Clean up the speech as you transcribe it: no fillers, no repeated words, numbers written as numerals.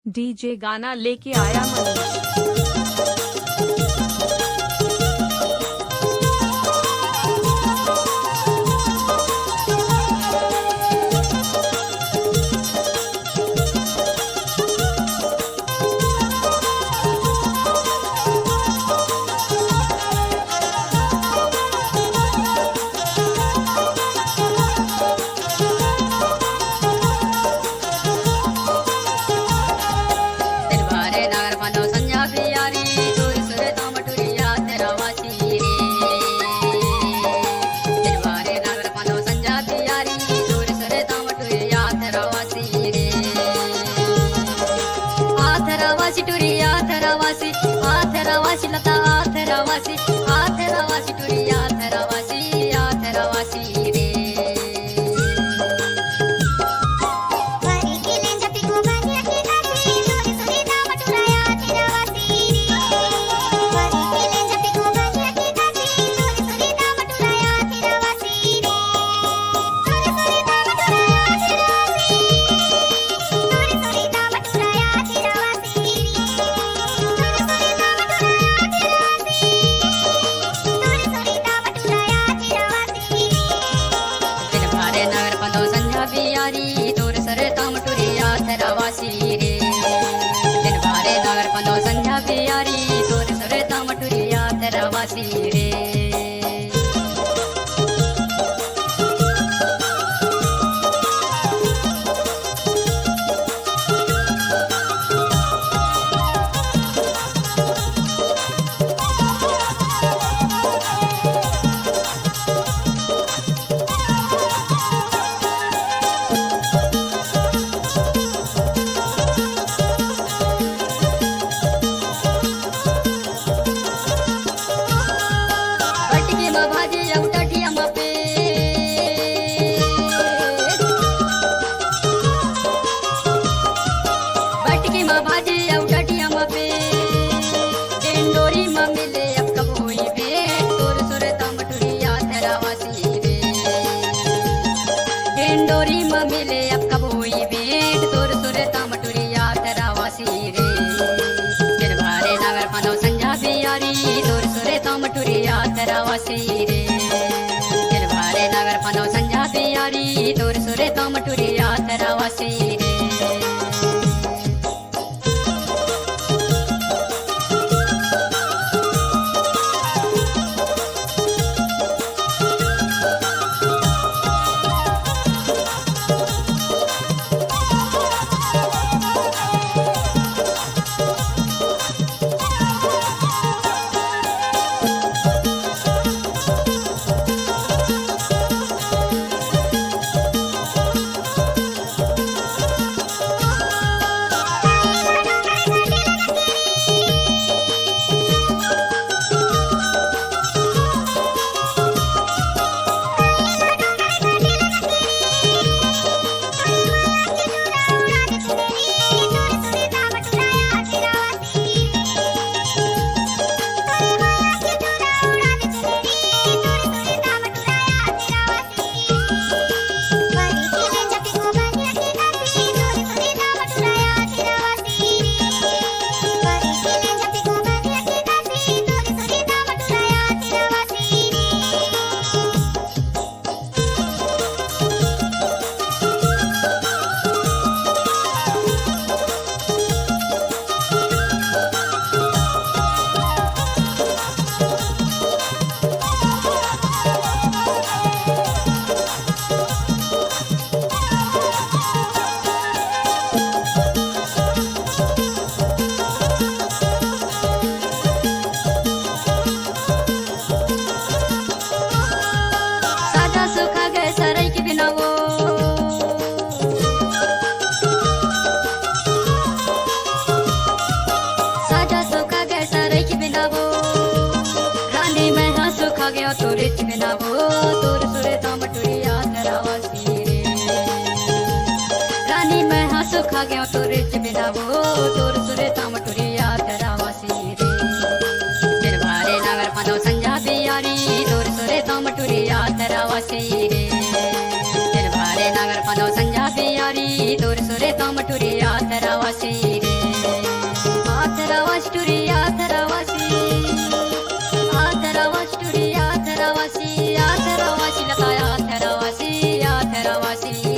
DJ गाना लेके आया मनीष। आथरावासी लता आथरावासी आथरावासी टुरी आथरावासी आथरावासी रे वरी केले जपी को बांधिया के दासी सोरी सोरी दाम टुराया आथरावासी रे वरी केले जपी को बांधिया के दासी सोरी सोरी दाम टुराया आथरावासी रे सोरी सोरी दाम टुराया आथरावासी सोरी सोरी दाम टुराया आथरावासी आथरावासी रे दिन भारे नगर पंदो संध्या बियारी तोर सरे ताम टुरी आथरावासी रे डोरी में मिले अब कब हुई भेंट तोर सुरे तामटुरी आथरावासी रे दिन भारे नगर पनो संझा बियारी तोर सुरे तामटुरी आथरावासी रे दिन भारे नगर पनो संझा बियारी तोर सुरे तामटुरी आथरावासी रे तोर बिना वो तोर सुरे तामटुरी आथरावासी रे रानी मैं हाँ सुखा गया तोर बिना वो तोर सुरे तामटुरी आथरावासी रे दिन भारे नगर पनो संझा बियारी तोर सुरे तामटुरी आथरावासी रे दिन भारे नगर पनो संझा बियारी तोर सुरे तामटुरी आथरावासी रे वस्तुरी आथरावासी आथरावासी लता आथरावासी